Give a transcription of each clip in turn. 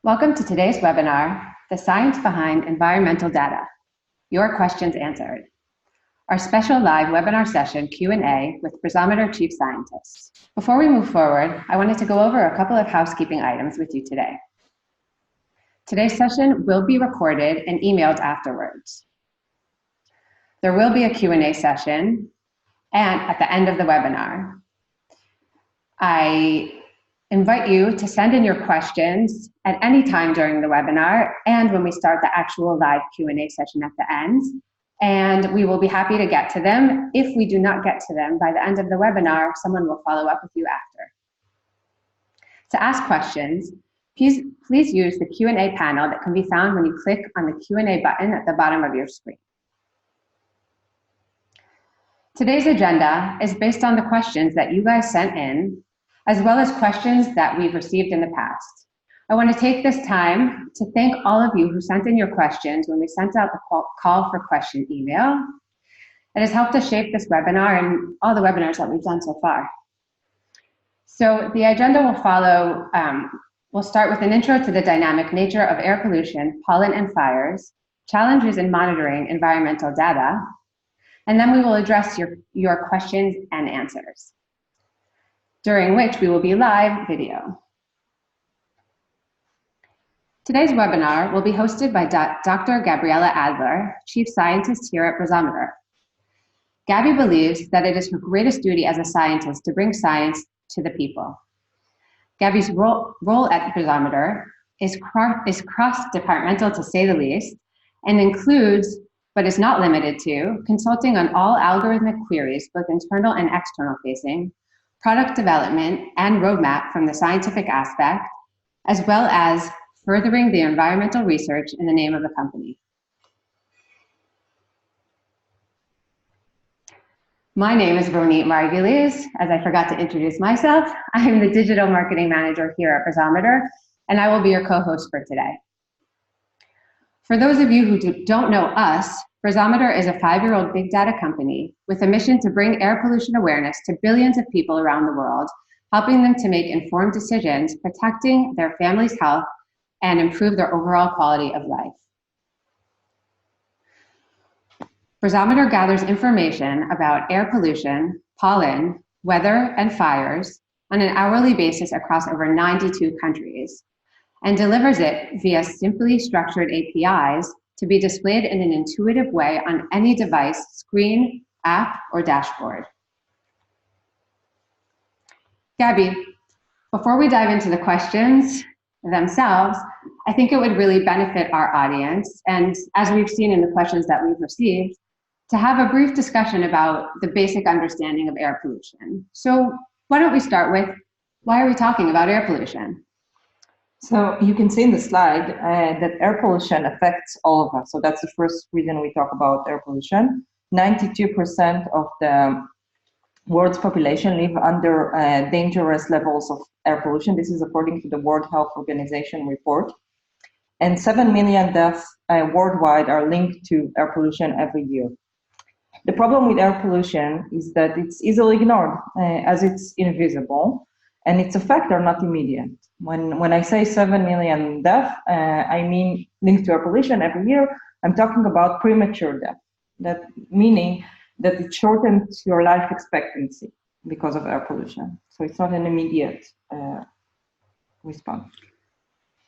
Welcome to today's webinar, The Science Behind Environmental Data, Your Questions Answered, our special live webinar session Q&A with Brisometer Chief Scientists. Before we move forward, I wanted to go over a couple of housekeeping items with you today. Today's session will be recorded and emailed afterwards. There will be a Q&A session and at the end of the webinar. I invite you to send in your questions at any time during the webinar and when we start the actual live Q&A session at the end. And we will be happy to get to them. If we do not get to them by the end of the webinar, someone will follow up with you after. To ask questions, please use the Q&A panel that can be found when you click on the Q&A button at the bottom of your screen. Today's agenda is based on the questions that you guys sent in, as well as questions that we've received in the past. I want to take this time to thank all of you who sent in your questions when we sent out the call for question email. It has helped us shape this webinar and all the webinars that we've done so far. So the agenda will follow, we'll start with an intro to the dynamic nature of air pollution, pollen and fires, challenges in monitoring environmental data, and then we will address your questions and answers, during which we will be live video. Today's webinar will be hosted by Dr. Gabriela Adler, Chief Scientist here at Brisometer. Gabby believes that it is her greatest duty as a scientist to bring science to the people. Gabby's role at Brisometer is cross-departmental to say the least, and includes, but is not limited to, consulting on all algorithmic queries, both internal and external facing, product development and roadmap from the scientific aspect, as well as furthering the environmental research in the name of the company. My name is Ronit Margulies. As I forgot to introduce myself, I am the Digital Marketing Manager here at Brisometer, and I will be your co-host for today. For those of you who don't know us, Brisometer is a 5-year-old big data company with a mission to bring air pollution awareness to billions of people around the world, helping them to make informed decisions, protecting their family's health, and improve their overall quality of life. Brisometer gathers information about air pollution, pollen, weather, and fires on an hourly basis across over 92 countries, and delivers it via simply structured APIs to be displayed in an intuitive way on any device, screen, app, or dashboard. Gabby, before we dive into the questions themselves, I think it would really benefit our audience, and as we've seen in the questions that we've received, to have a brief discussion about the basic understanding of air pollution. So why don't we start with, why are we talking about air pollution? So you can see in the slide that air pollution affects all of us. So that's the first reason we talk about air pollution. 92% of the world's population live under dangerous levels of air pollution. This is according to the World Health Organization report. And 7 million deaths worldwide are linked to air pollution every year. The problem with air pollution is that it's easily ignored as it's invisible, and its effects are not immediate. When I say 7 million deaths, I mean linked to air pollution every year, I'm talking about premature death. That meaning that it shortens your life expectancy because of air pollution. So it's not an immediate response.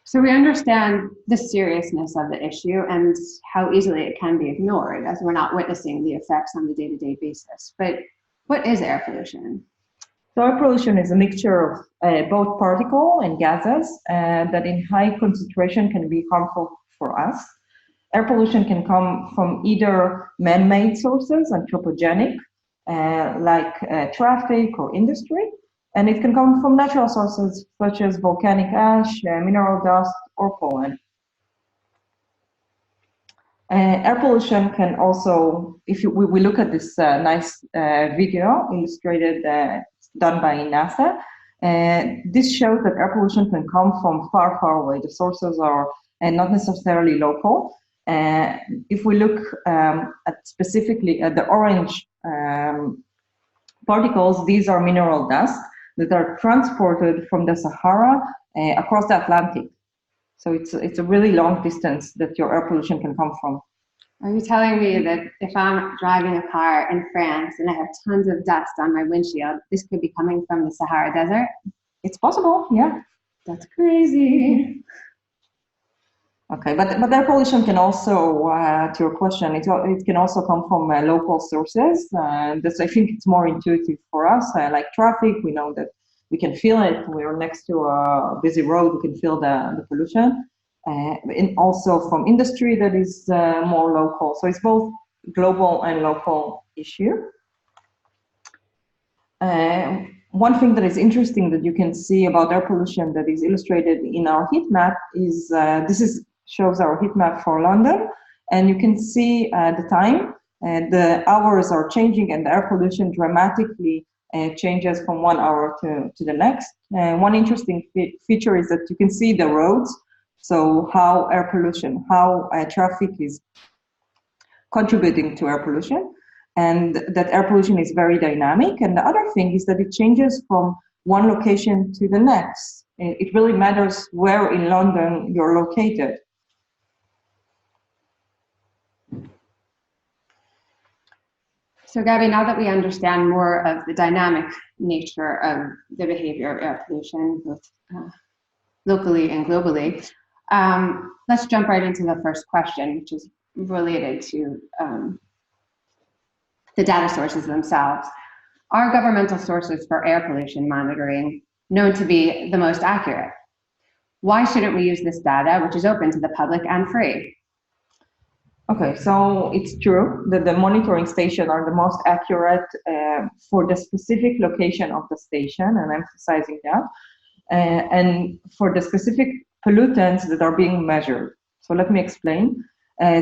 So we understand the seriousness of the issue and how easily it can be ignored as we're not witnessing the effects on the day-to-day basis. But what is air pollution? So air pollution is a mixture of both particle and gases that in high concentration can be harmful for us. Air pollution can come from either man-made sources, anthropogenic, like traffic or industry, and it can come from natural sources such as volcanic ash, mineral dust, or pollen. Air pollution can also, if we look at this nice video illustrated, done by NASA, this shows that air pollution can come from far, far away. The sources are not necessarily local. If we look specifically at the orange particles, these are mineral dust that are transported from the Sahara across the Atlantic. So it's a really long distance that your air pollution can come from. Are you telling me that if I'm driving a car in France and I have tons of dust on my windshield, this could be coming from the Sahara Desert? It's possible, yeah. That's crazy. Okay, but air pollution can also, to your question, it can also come from local sources. I think it's more intuitive for us. Like traffic, we know that we can feel it. We're next to a busy road, we can feel the pollution. And also from industry that is more local. So it's both global and local issue. One thing that is interesting that you can see about air pollution that is illustrated in our heat map is shows our heat map for London, and you can see the time, and the hours are changing, and the air pollution dramatically changes from 1 hour to the next. One interesting feature is that you can see the roads, so how air pollution, how traffic is contributing to air pollution, and that air pollution is very dynamic. And the other thing is that it changes from one location to the next. It really matters where in London you're located. So Gabby, now that we understand more of the dynamic nature of the behavior of air pollution, both locally and globally, let's jump right into the first question, which is related to the data sources themselves. Are governmental sources for air pollution monitoring known to be the most accurate? Why shouldn't we use this data, which is open to the public and free? Okay, so it's true that the monitoring stations are the most accurate for the specific location of the station, and I'm emphasizing that, and for the specific pollutants that are being measured. So let me explain.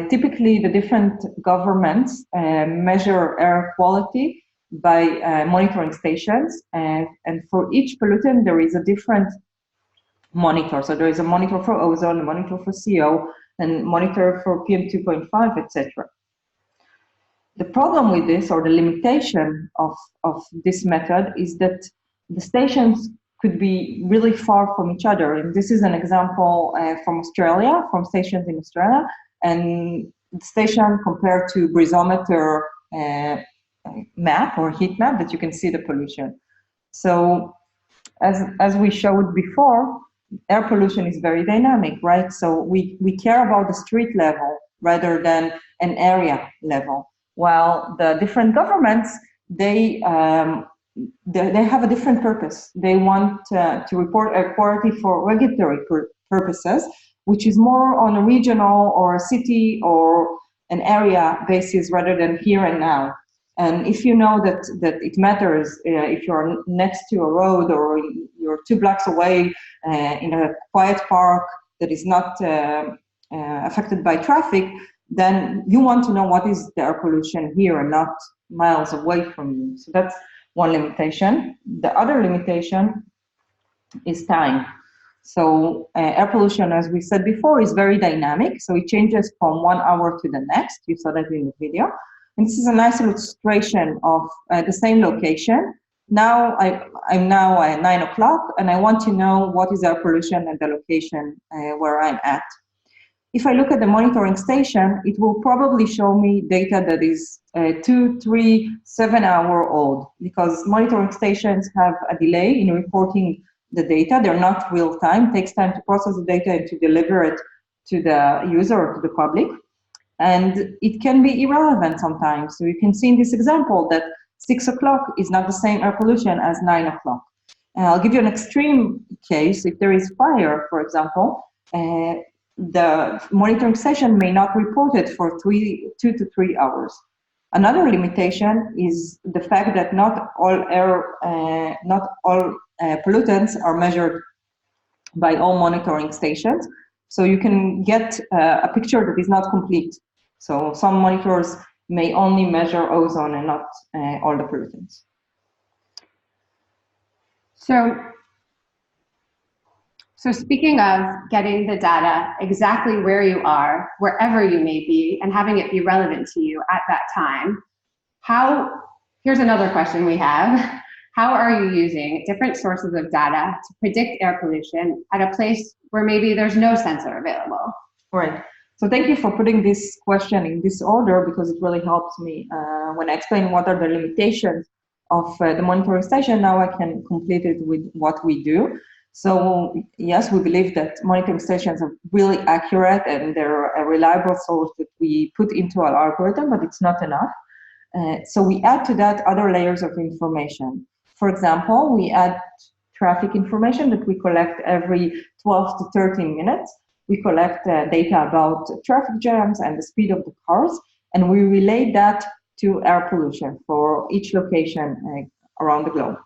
Typically, the different governments measure air quality by monitoring stations, and for each pollutant, there is a different monitor. So there is a monitor for ozone, a monitor for CO, and monitor for PM2.5, etc. The problem with this, or the limitation of this method, is that the stations could be really far from each other. And this is an example from Australia, from stations in Australia, and the station compared to breathometer map or heat map that you can see the pollution. So as we showed before, air pollution is very dynamic, right? So we care about the street level rather than an area level. While the different governments, they have a different purpose. They want to report air quality for regulatory purposes, which is more on a regional or a city or an area basis rather than here and now. And if you know that it matters if you're next to a road or you're 2 blocks away in a quiet park that is not affected by traffic, then you want to know what is the air pollution here and not miles away from you. So that's one limitation. The other limitation is time. So air pollution, as we said before, is very dynamic. So it changes from 1 hour to the next. You saw that in the video. And this is a nice illustration of the same location. Now I'm now at 9 o'clock, and I want to know what is air pollution at the location where I'm at. If I look at the monitoring station, it will probably show me data that is 2, 3, 7 hour old, because monitoring stations have a delay in reporting the data. They're not real time. It takes time to process the data and to deliver it to the user or to the public. And it can be irrelevant sometimes. So you can see in this example that 6 o'clock is not the same air pollution as 9 o'clock. I'll give you an extreme case. If there is fire, for example, the monitoring station may not report it for 2 to 3 hours. Another limitation is the fact that not all pollutants are measured by all monitoring stations. So you can get a picture that is not complete. So some monitors may only measure ozone and not all the pollutants. So speaking of getting the data exactly where you are, wherever you may be, and having it be relevant to you at that time, here's another question we have. how are you using different sources of data to predict air pollution at a place where maybe there's no sensor available? Right. So thank you for putting this question in this order, because it really helps me when I explain what are the limitations of the monitoring station. Now I can complete it with what we do. So yes, we believe that monitoring stations are really accurate and they're a reliable source that we put into our algorithm, but it's not enough. So we add to that other layers of information. For example, we add traffic information that we collect every 12 to 13 minutes. We collect data about traffic jams and the speed of the cars, and we relay that to air pollution for each location around the globe.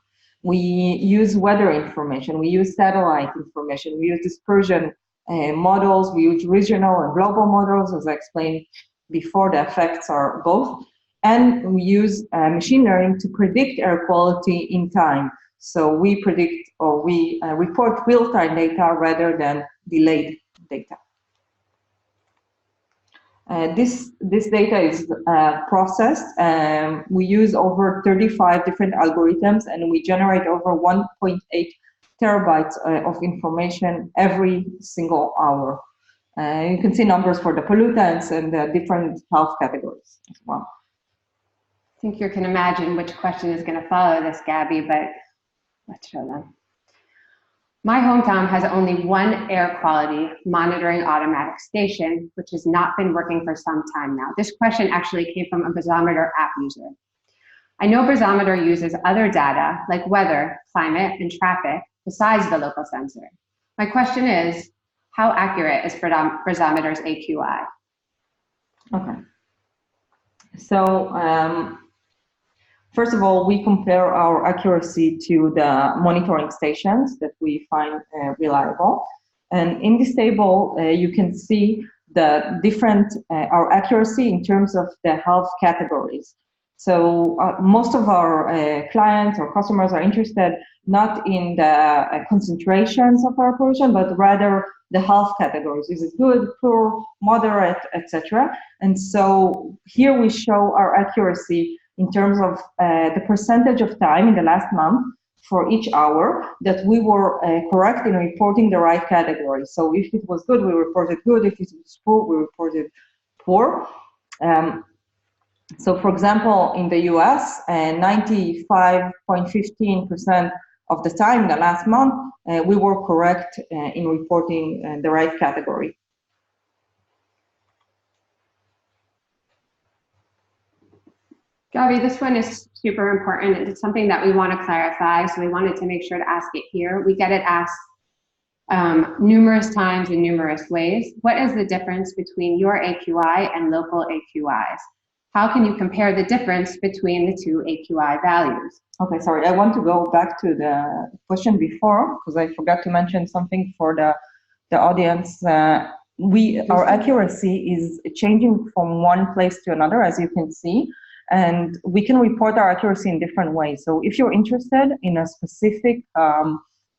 We use weather information, we use satellite information, we use dispersion models, we use regional and global models. As I explained before, the effects are both. And we use machine learning to predict air quality in time. So we predict, or we report real-time data rather than delayed data. This data is processed. We use over 35 different algorithms, and we generate over 1.8 terabytes of information every single hour. You can see numbers for the pollutants and the different health categories as well. I think you can imagine which question is going to follow this, Gabby, but let's show them. My hometown has only one air quality monitoring automatic station, which has not been working for some time now. This question actually came from a Basometer app user. I know Basometer uses other data like weather, climate, and traffic besides the local sensor. My question is, how accurate is Basometer's AQI? Okay. So, first of all, we compare our accuracy to the monitoring stations that we find reliable. And in this table, you can see the different, our accuracy in terms of the health categories. So most of our clients or customers are interested not in the concentrations of air pollution, but rather the health categories. Is it good, poor, moderate, etc.? And so here we show our accuracy in terms of the percentage of time in the last month for each hour that we were correct in reporting the right category. So if it was good, we reported good. If it was poor, we reported poor. So for example, in the US, 95.15% of the time in the last month, we were correct in reporting the right category. Gabby, this one is super important. It's something that we want to clarify, so we wanted to make sure to ask it here. We get it asked numerous times in numerous ways. What is the difference between your AQI and local AQIs? How can you compare the difference between the two AQI values? Okay, sorry, I want to go back to the question before, because I forgot to mention something for the audience. Our accuracy is changing from one place to another, as you can see. And we can report our accuracy in different ways. So if you're interested in a specific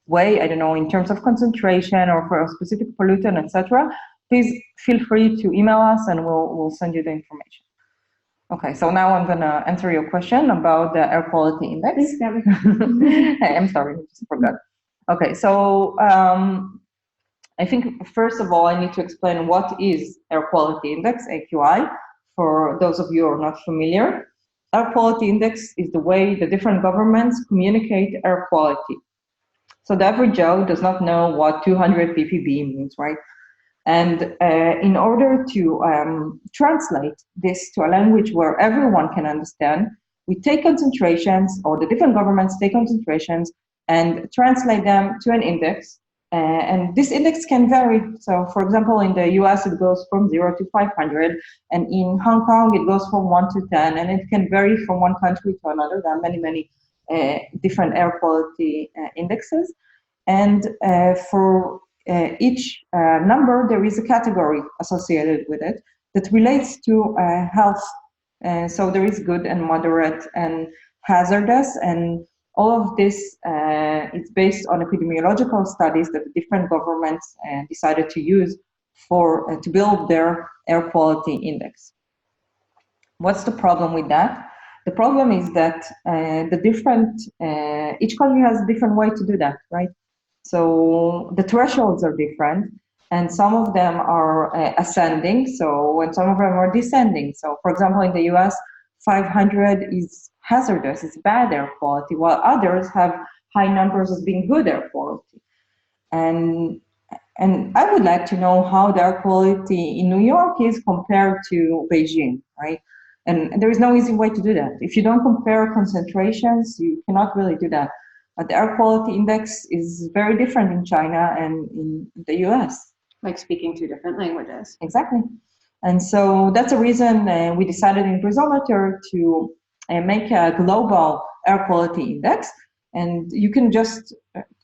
way, I don't know, in terms of concentration or for a specific pollutant, etc., please feel free to email us and we'll send you the information. Okay, so now I'm gonna answer your question about the air quality index. Thanks, Gabby. I'm sorry, I just forgot. Okay, so I think first of all, I need to explain what is air quality index, AQI. For those of you who are not familiar, air quality index is the way the different governments communicate air quality. So the average Joe does not know what 200 ppb means, right? And in order to translate this to a language where everyone can understand, we take concentrations, or the different governments take concentrations and translate them to an index. And this index can vary. So for example, in the US, it goes from 0 to 500, and in Hong Kong, it goes from 1 to 10, and it can vary from one country to another. There are many different air quality indexes. And for each number, there is a category associated with it that relates to health. So there is good and moderate and hazardous, and all of this is based on epidemiological studies that the different governments decided to use for to build their air quality index. What's the problem with that? The problem is that each country has a different way to do that, right? So the thresholds are different, and some of them are ascending, and some of them are descending. So, for example, in the US, 500 is hazardous, it's bad air quality, while others have high numbers as being good air quality. And I would like to know how the air quality in New York is compared to Beijing, right? And there is no easy way to do that. If you don't compare concentrations, you cannot really do that. But the air quality index is very different in China and in the US. Like speaking two different languages. Exactly. And so that's the reason we decided in Breezometer to make a global air quality index. And you can just,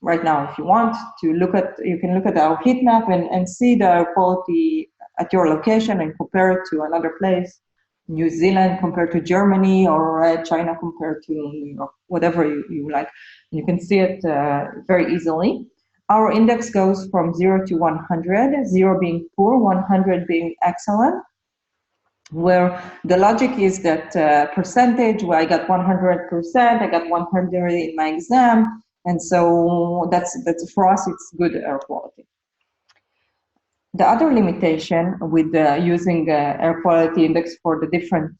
right now, if you want to you can look at our heat map and see the air quality at your location and compare it to another place. New Zealand compared to Germany, or China compared to New York, whatever you like. You can see it very easily. Our index goes from 0 to 100, 0 being poor, 100 being excellent, where the logic is that percentage, where I got 100%, I got 100 in my exam, and so that's for us, it's good air quality. The other limitation with using air quality index for different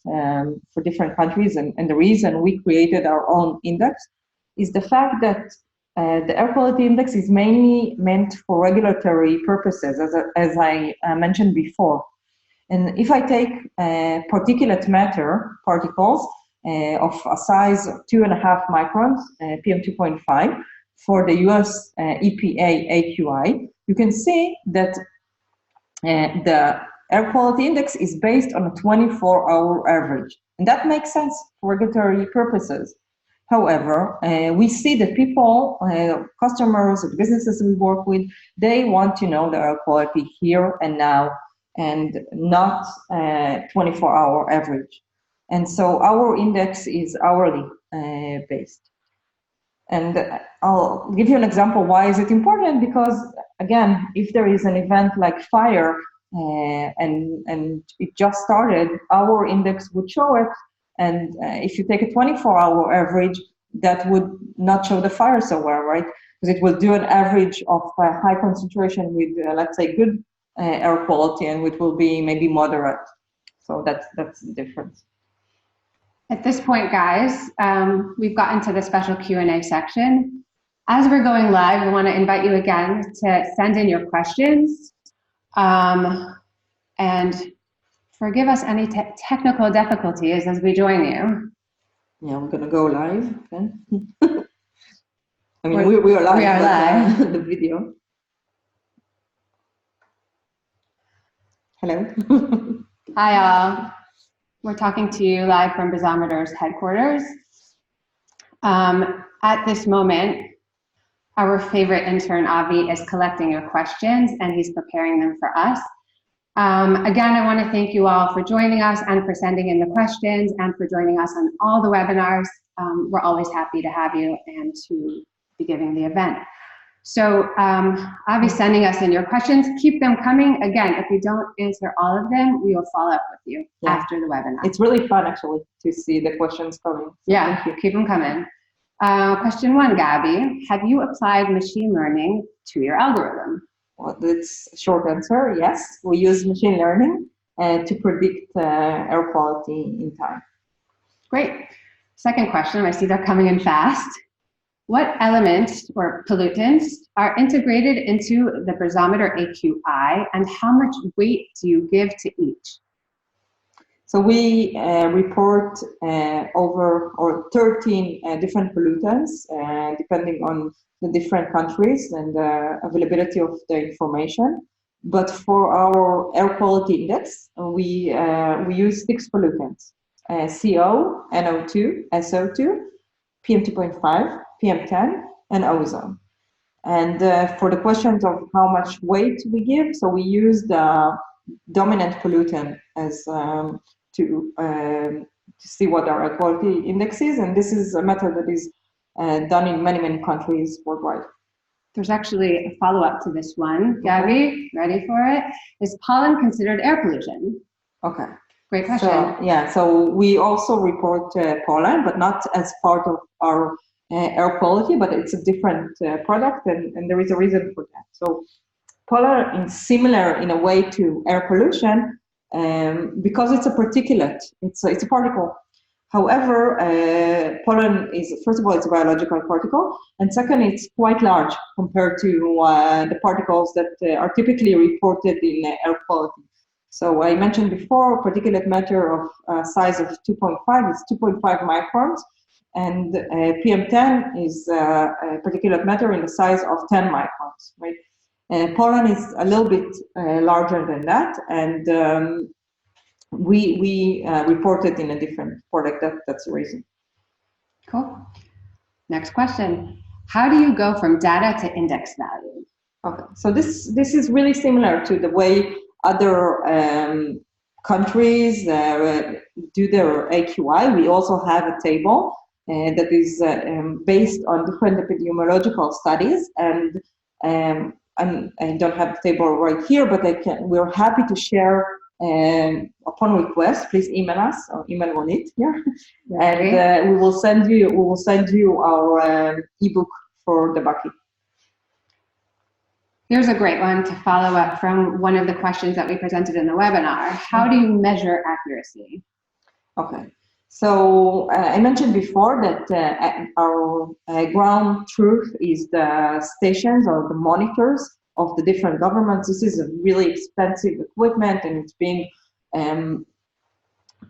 countries, and the reason we created our own index, is the fact that the air quality index is mainly meant for regulatory purposes, as I mentioned before. And if I take particulate matter particles of a size of 2.5 microns, PM2.5, for the US EPA AQI, you can see that the air quality index is based on a 24-hour average. And that makes sense for regulatory purposes. However, we see that people, customers, businesses we work with, they want to know the air quality here and now, and not 24-hour average. And so our index is hourly based. And I'll give you an example why is it important, because again, if there is an event like fire and it just started, our index would show it. And if you take a 24-hour average, that would not show the fire so well, right? Because it will do an average of high concentration with, let's say, good air quality, and it will be maybe moderate. So that's the difference. At this point, guys, we've gotten to the special Q&A section. As we're going live, we want to invite you again to send in your questions, and forgive us any technical difficulties as we join you. Yeah, we're going to go live. Okay. I mean, we are live. We are live. The video. Hello. Hi, all. We're talking to you live from Breezometer's headquarters. At this moment, our favorite intern, Avi, is collecting your questions, and he's preparing them for us. Again, I want to thank you all for joining us and for sending in the questions and for joining us on all the webinars. We're always happy to have you and to be giving the event. So Avi's sending us in your questions. Keep them coming. Again, if we don't answer all of them, we will follow up with you after the webinar. It's really fun, actually, to see the questions coming. So yeah, keep them coming. Question 1, Gabby, have you applied machine learning to your algorithm? Well, that's a short answer, yes. We use machine learning to predict air quality in time. Great. Second question, I see they're coming in fast. What elements or pollutants are integrated into the Breezometer AQI, and how much weight do you give to each? So we report over 13 different pollutants, depending on the different countries and the availability of the information. But for our air quality index, we use 6 pollutants: CO, NO2, SO2, PM2.5, PM10, and ozone. And for the questions of how much weight we give, so we use the dominant pollutant as to see what our air quality index is, and this is a method that is done in many countries worldwide. There's actually a follow-up to this one. Gabby, ready for it? Is pollen considered air pollution? Okay. Great question. So, yeah, so we also report pollen, but not as part of our air quality, but it's a different product, and there is a reason for that. So pollen is similar in a way to air pollution because it's a particulate, it's a particle. However, pollen is, first of all, it's a biological particle, and second, it's quite large compared to the particles that are typically reported in air quality. So I mentioned before, particulate matter of size of 2.5 is 2.5 microns, and PM10 is particulate matter in the size of 10 microns, right? Pollen is a little bit larger than that, and we report it in a different product. That's the reason. Cool. Next question. How do you go from data to index value? Okay, so this is really similar to the way other countries do their AQI. We also have a table that is based on different epidemiological studies, and I don't have the table right here, but we're happy to share upon request. Please email us or email Ronit here, and we will send you our ebook for the bucket. Here's a great one to follow up from one of the questions that we presented in the webinar. How do you measure accuracy? Okay, so I mentioned before that our ground truth is the stations or the monitors of the different governments. This is a really expensive equipment, and it's being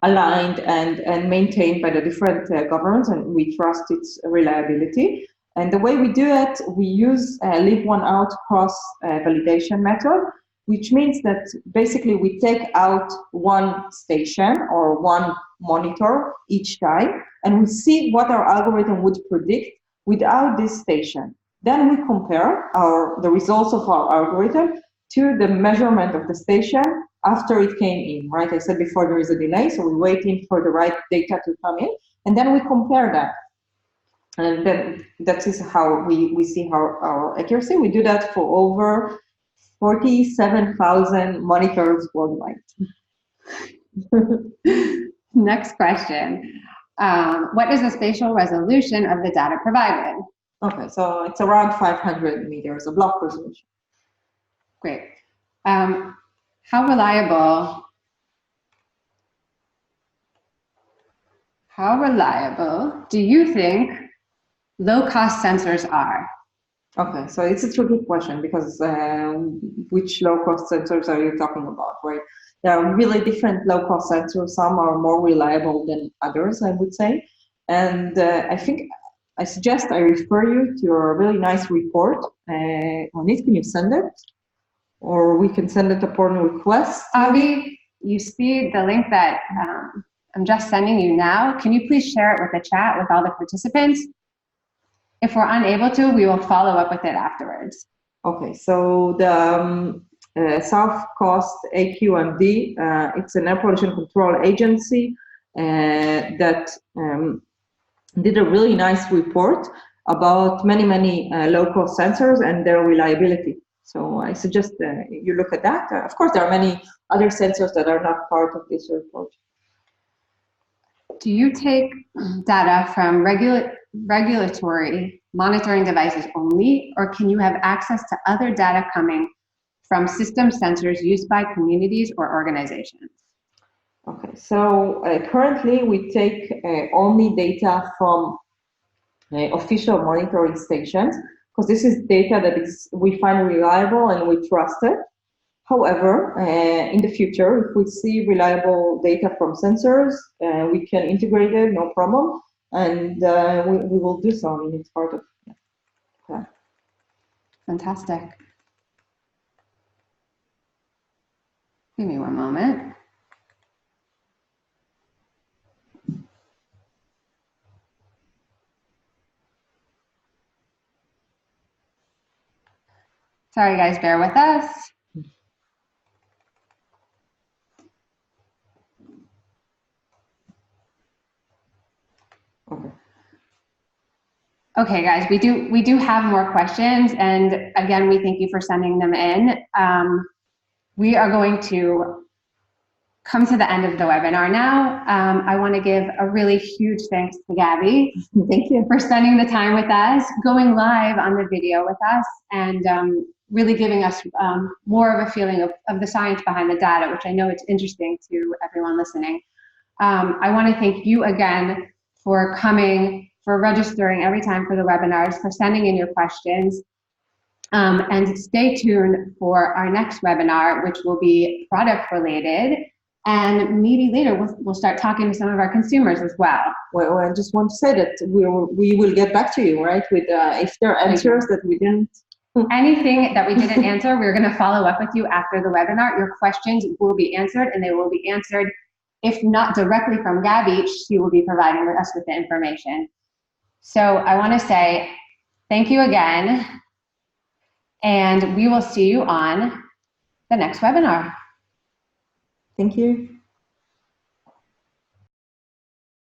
aligned and maintained by the different governments, and we trust its reliability. And the way we do it, we use leave one out cross validation method, which means that basically we take out one station or one monitor each time, and we see what our algorithm would predict without this station. Then we compare the results of our algorithm to the measurement of the station after it came in, right? I said before there is a delay, so we're waiting for the right data to come in, and then we compare that. And then that is how we see our accuracy. We do that for over 47,000 monitors worldwide. Next question. What is the spatial resolution of the data provided? Okay, so it's around 500 meters of block resolution. Great. How reliable do you think low-cost sensors are? Okay, so it's a tricky question because which low-cost sensors are you talking about, right? There are really different low-cost sensors. Some are more reliable than others, I would say. And I suggest I refer you to a really nice report on it. Can you send it? Or we can send it upon request. Avi, you see the link that I'm just sending you now. Can you please share it with the chat with all the participants? If we're unable to, we will follow up with it afterwards. Okay, so the South Coast AQMD, it's an air pollution control agency that did a really nice report about many low-cost sensors and their reliability. So I suggest you look at that. Of course, there are many other sensors that are not part of this report. Do you take data from regulatory monitoring devices only, or can you have access to other data coming from system sensors used by communities or organizations? Okay, so currently we take only data from official monitoring stations, because this is data that we find reliable and we trust it. However, in the future, if we see reliable data from sensors, we can integrate it, no problem, and we will do so. I mean, it's part of that. Fantastic. Give me one moment. Sorry, guys, bear with us. Okay, guys, we do have more questions, and again, we thank you for sending them in. We are going to come to the end of the webinar now. I want to give a really huge thanks to Gabby. Thank you. For spending the time with us, going live on the video with us, and really giving us more of a feeling of the science behind the data, which I know it's interesting to everyone listening. I want to thank you again for coming, for registering every time for the webinars, for sending in your questions. And stay tuned for our next webinar, which will be product related. And maybe later we'll start talking to some of our consumers as well. Well, I just want to say that we will get back to you, right? With if there are answers that we didn't. Anything that we didn't answer, we're going to follow up with you after the webinar. Your questions will be answered, and they will be answered, if not directly from Gabby, she will be providing us with the information. So I want to say thank you again, and we will see you on the next webinar. Thank you.